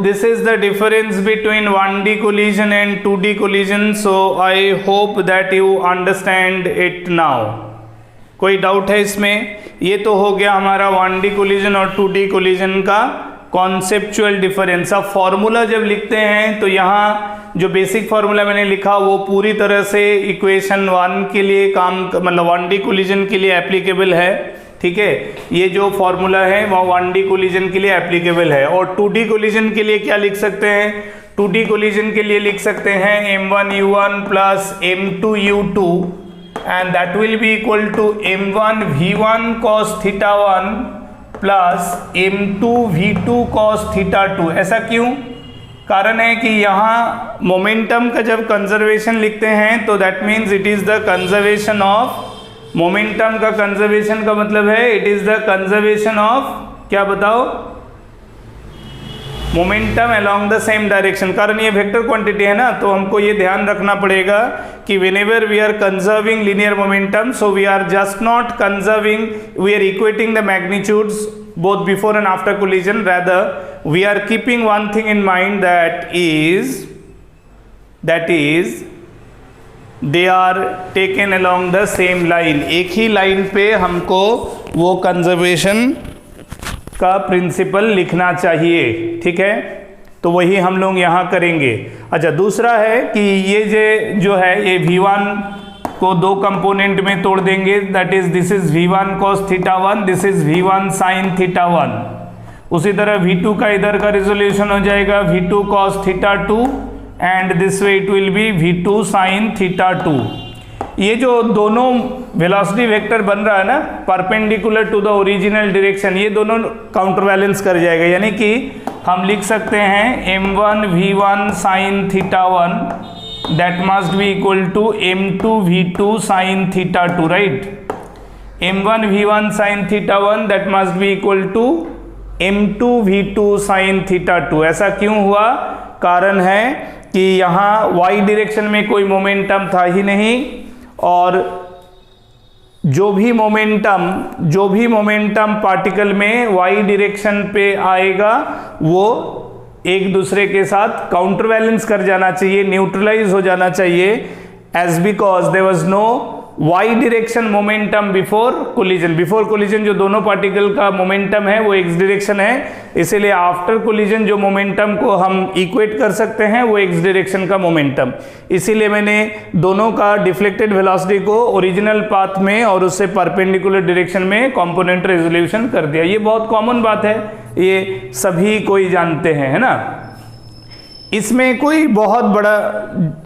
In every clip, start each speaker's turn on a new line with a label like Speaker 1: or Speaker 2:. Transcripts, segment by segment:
Speaker 1: this is the difference between 1D collision and 2D collision, so I hope that you understand it now. कोई doubt है इसमें? ये तो हो गया हमारा 1D collision और 2D collision का कॉन्सेप्चुअल डिफरेंस। अब फॉर्मूला जब लिखते हैं तो यहाँ जो बेसिक फॉर्मूला मैंने लिखा वो पूरी तरह से इक्वेशन 1 के लिए काम, मतलब 1D कोलिजन के लिए एप्लीकेबल है, ठीक है। ये जो फॉर्मूला है वो 1D कोलिजन के लिए एप्लीकेबल है। और 2D कोलिजन के लिए क्या लिख सकते हैं? 2D कोलिजन के लिए लिख सकते हैं m1u1 plus m2u2 and that will be equal to m1v1 cos θ1 plus m2v2 cos θ2। ऐसा क्यों? कारण है कि यहाँ मोमेंटम का जब कंजर्वेशन लिखते हैं तो that means it is the conservation of momentum. का कंजर्वेशन का मतलब है it is the conservation of, क्या बताओ, momentum along the same direction. कारण ये वेक्टर क्वांटिटी है ना, तो हमको ये ध्यान रखना पड़ेगा कि whenever we are conserving linear momentum, so we are just not conserving, we are equating the magnitudes both before and after collision, rather we are keeping one thing in mind, that is they are taken along the same line। एक ही line पे हमको वो conservation का principal लिखना चाहिए, ठीक है। तो वही हम लोग यहाँ करेंगे। अच्छा, दूसरा है कि ये जो है ये V1 को दो कंपोनेंट में तोड़ देंगे, that is this is V1 cos θ1, this is V1 sin θ1। उसी तरह V2 का इधर का रिजोल्यूशन हो जाएगा V2 cos θ2 and this way it will be V2 sin θ2। ये जो दोनों वेलोसिटी वेक्टर बन रहा है ना perpendicular to the original direction, ये दोनों काउंटर बैलेंस कर जाएगा, यानी कि हम लिख सकते हैं m1 v1 sin θ1 that must be equal to m2 v2 sin θ2, right? m1 v1 sin θ1 that must be equal to m2 v2 sin θ2। ऐसा क्यों हुआ? कारण है कि यहाँ y डायरेक्शन में कोई मोमेंटम था ही नहीं, और जो भी मोमेंटम पार्टिकल में y डायरेक्शन पे आएगा वो एक दूसरे के साथ काउंटर बैलेंस कर जाना चाहिए, न्यूट्रलाइज हो जाना चाहिए, as because there was no y direction momentum before collision. Before collision जो दोनों पार्टिकल का मोमेंटम है वो x डायरेक्शन है, इसीलिए आफ्टर कोलिजन जो मोमेंटम को हम इक्वेट कर सकते हैं वो x डायरेक्शन का मोमेंटम। इसीलिए मैंने दोनों का डिफ्लेक्टेड वेलोसिटी को ओरिजिनल पाथ में और उससे परपेंडिकुलर डायरेक्शन में कंपोनेंट रेजोल्यूशन कर दिया। ये बहुत कॉमन बात है, ये सभी कोई जानते हैं, है ना। इसमें कोई बहुत बड़ा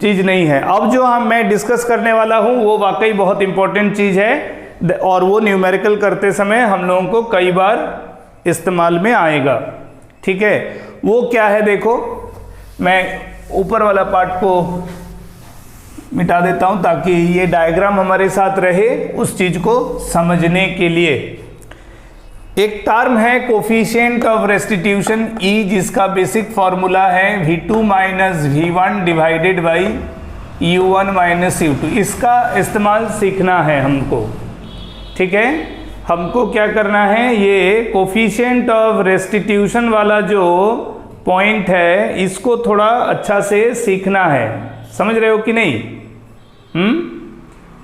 Speaker 1: चीज नहीं है। अब जो मैं डिस्कस करने वाला हूं वो वाकई बहुत इंपॉर्टेंट चीज है, और वो न्यूमेरिकल करते समय हम लोगों को कई बार इस्तेमाल में आएगा, ठीक है। वो क्या है देखो, मैं ऊपर वाला पार्ट को मिटा देता हूं ताकि ये डायग्राम हमारे साथ रहे उस चीज को समझने के लिए। एक टर्म है कोफिशिएंट ऑफ रेस्टिट्यूशन E, जिसका बेसिक फॉर्मूला है V2 minus V1 divided by U1 minus U2। इसका इस्तेमाल सीखना है हमको, ठीक है। हमको क्या करना है, ये कोफिशिएंट ऑफ रेस्टिट्यूशन वाला जो पॉइंट है इसको थोड़ा अच्छा से सीखना है। समझ रहे हो कि नहीं?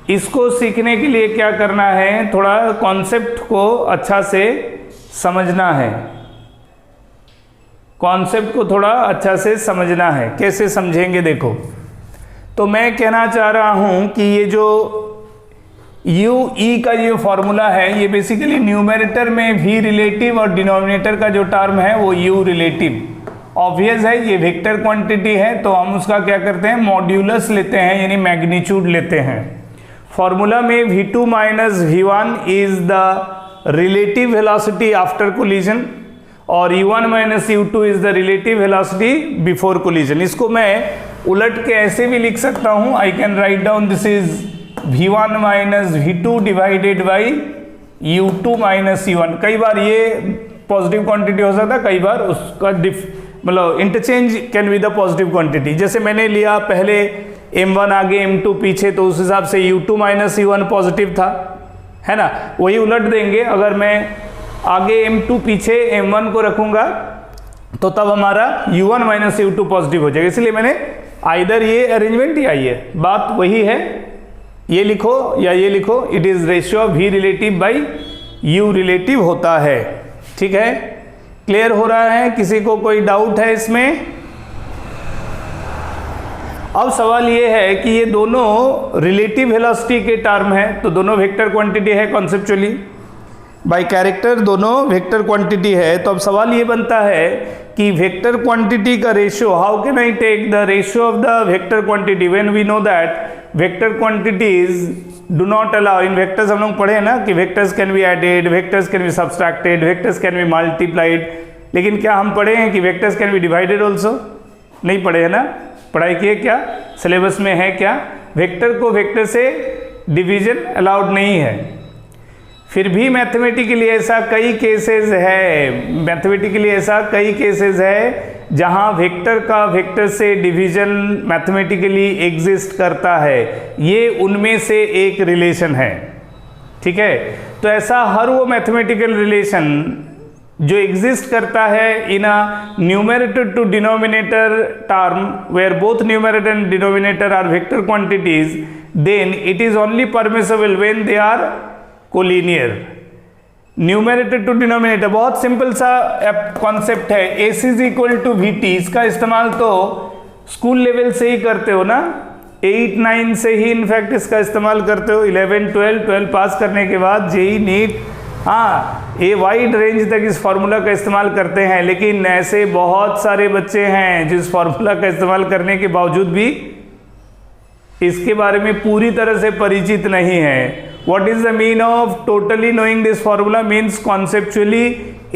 Speaker 1: इसको सीखने के लिए क्या करना है, थोड़ा कॉन्सेप्ट को अच्छा से समझना है। कॉन्सेप्ट को थोड़ा अच्छा से समझना है। कैसे समझेंगे देखो, तो मैं कहना चाह रहा हूं कि ये जो UE का ये फॉर्मूला है ये बेसिकली न्यूमरेटर में V रिलेटिव और डिनोमिनेटर का जो टर्म है वो U रिलेटिव। ऑब्वियस है, ये वेक्टर क्वांटिटी है तो हम उसका क्या करते हैं, मॉड्यूलस लेते हैं, यानी मैग्नीट्यूड लेते हैं। फॉर्मूला में V2 minus V1 is the relative velocity after collision और U1 minus U2 is the relative velocity before collision. इसको मैं उलट के ऐसे भी लिख सकता हूं, I can write down this is V1 minus V2 divided by U2 minus U1। कई बार ये पॉजिटिव क्वांटिटी हो सकता है, कई बार उसका मतलब interchange can be the positive quantity. जैसे मैंने लिया पहले m1 आगे m2 पीछे, तो उस हिसाब से U2 माइनस U1 पॉजिटिव था, है ना। वही उलट देंगे, अगर मैं आगे m2 पीछे m1 को रखूंगा तो तब हमारा u1 माइनस u2 पॉजिटिव हो जाएगा। इसलिए मैंने आइदर ये अरेंजमेंट या ये, बात वही है, ये लिखो या ये लिखो, it is ratio of v relative by u relative होता है। ठीक है, क्लियर हो रहा है? किसी को कोई डाउट है इसमें? अब सवाल ये है कि ये दोनों रिलेटिव वेलोसिटी के टर्म है, तो दोनों वेक्टर क्वांटिटी है कॉन्सेप्चुअली, बाय कैरेक्टर दोनों वेक्टर क्वांटिटी है। तो अब सवाल ये बनता है कि वेक्टर क्वांटिटी का ratio, how can I take the ratio of the vector quantity when we know that vector quantities do not allow, in vectors हम लोग पढ़े हैं ना कि vectors can be added, vectors can be subtracted, vectors can be multiplied, लेकिन क्या हम पढ़े हैं कि vectors can B divided also? नहीं पढ़े है ना, पढ़ाई किए क्या, सिलेबस में है क्या? वेक्टर को वेक्टर से डिवीजन अलाउड नहीं है। फिर भी मैथमेटिकली ऐसा कई केसेस है, मैथमेटिकली ऐसा कई केसेस है जहां वेक्टर का वेक्टर से डिवीजन मैथमेटिकली एग्जिस्ट करता है, ये उनमें से एक रिलेशन है। ठीक है, तो ऐसा हर वो मैथमेटिकल रिलेशन जो एग्जिस्ट करता है in a numerator to denominator term where both numerator and denominator are vector quantities, then it is only permissible when they are collinear. Numerator to denominator बहुत सिंपल सा कॉन्सेप्ट है, AC is equal to VT, इसका इस्तेमाल तो school level से ही करते हो ना, 8, 9 से ही इनफैक्ट इसका इस्तेमाल करते हो, 11, 12 पास करने के बाद JEE, NEET, हाँ ये वाइड रेंज तक इस फार्मूला का इस्तेमाल करते हैं। लेकिन ऐसे बहुत सारे बच्चे हैं जो इस फार्मूला का इस्तेमाल करने के बावजूद भी इसके बारे में पूरी तरह से परिचित नहीं है। What is the mean of totally knowing this formula? Means conceptually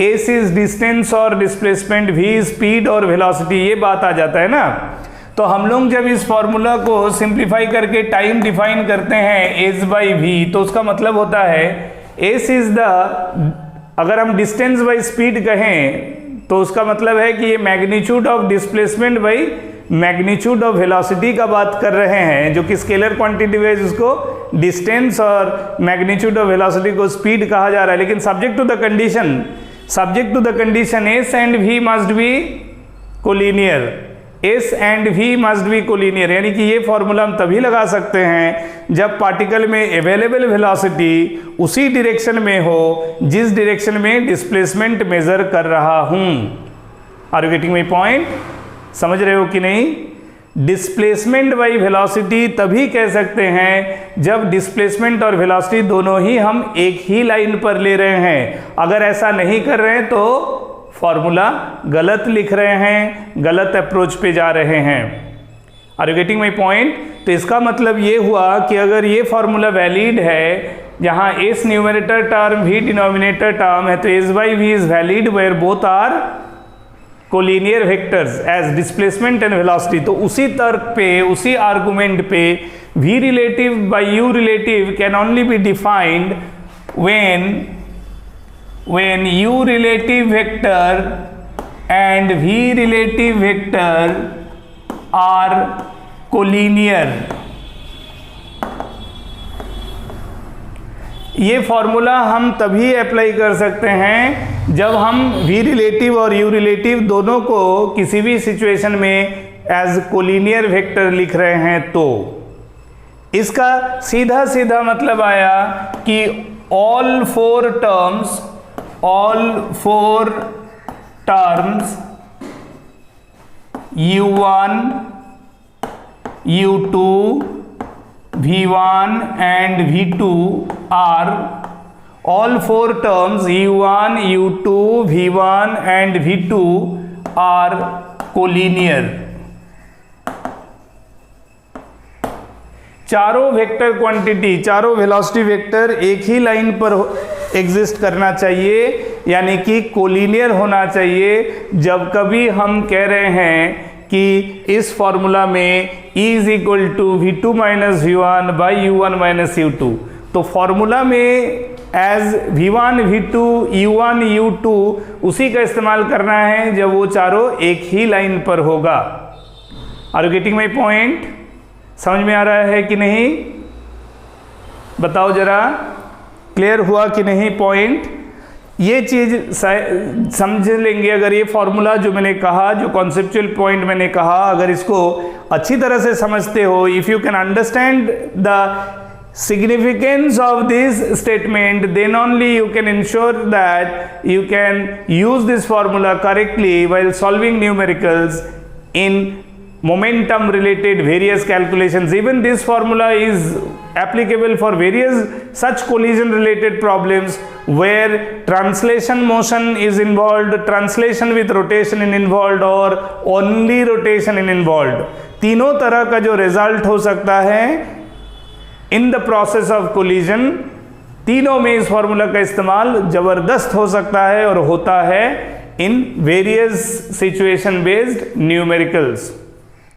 Speaker 1: S is distance और displacement, V is speed और velocity, ये बात आ जाता है ना। तो हम लोग जब इस फॉर्मूला को सिंप्लीफाई करके टाइम डिफाइन करते हैं S by V, तो उसका मतलब होता है S is the, अगर हम डिस्टेंस बाई स्पीड कहें तो उसका मतलब है कि ये magnitude of displacement by magnitude of velocity का बात कर रहे हैं, जो कि स्केलर क्वांटिटी है जिसको डिस्टेंस और मैग्नीट्यूड ऑफ वेलोसिटी को स्पीड कहा जा रहा है। लेकिन subject to the condition S and V must be collinear, S and V must be collinear, यानी कि ये फॉर्मूला हम तभी लगा सकते हैं जब पार्टिकल में अवेलेबल वेलोसिटी उसी डायरेक्शन में हो जिस डायरेक्शन में डिस्प्लेसमेंट मेजर कर रहा हूं। Are you getting my point? समझ रहे हो कि नहीं? डिस्प्लेसमेंट बाई वेलोसिटी तभी कह सकते हैं जब डिस्प्लेसमेंट और वेलोसिटी दोनों ही हम एक ही लाइन पर ले रहे हैं। अगर ऐसा नहीं कर रहे हैं तो फॉर्मूला गलत लिख रहे हैं, गलत अप्रोच पे जा रहे हैं। Are you getting my point? तो इसका मतलब ये हुआ कि अगर ये फॉर्मूला वैलिड है जहां S numerator term V denominator term है, तो S by V is valid where both are collinear vectors as displacement and velocity. तो उसी तर्क पे, उसी आर्गुमेंट पे V relative by U relative can only be defined when U relative vector and V relative vector are collinear। ये formula हम तभी apply कर सकते हैं जब हम V रिलेटिव और U रिलेटिव दोनों को किसी भी सिचुएशन में एज कोलिनियर वेक्टर लिख रहे हैं। तो इसका सीधा सीधा मतलब आया कि all four terms U1, U2, V1 and V2 are, all four terms U1, U2, V1 and V2 are collinear। चारों वेक्टर क्वांटिटी, चारों वेलोसिटी वेक्टर एक ही लाइन पर एग्जिस्ट करना चाहिए, यानी कि कोलिनियर होना चाहिए। जब कभी हम कह रहे हैं कि इस फॉर्मूला में E is equal to V2 minus V1 by U1 minus U2, तो फॉर्मूला में as V1, V2, U1, U2 उसी का इस्तेमाल करना है जब वो चारों एक ही लाइन पर होगा। Are you getting my point? समझ में आ रहा है कि नहीं? बताओ जरा, क्लियर हुआ कि नहीं पॉइंट? ये चीज समझ लेंगे अगर ये फॉर्मूला जो मैंने कहा, जो कॉन्सेप्चुअल पॉइंट मैंने कहा, अगर इसको अच्छी तरह से समझते हो, if you can understand the significance of this statement, then only you can ensure that you can use this formula correctly while solving numericals in momentum related various calculations. Even this formula is applicable for various such collision related problems where translation motion is involved, translation with rotation is involved, or only rotation is involved. तीनों तरह का जो result हो सकता है in the process of collision, तीनों में इस फॉर्मूला का इस्तेमाल जबरदस्त हो सकता है और होता है in various situation based numericals.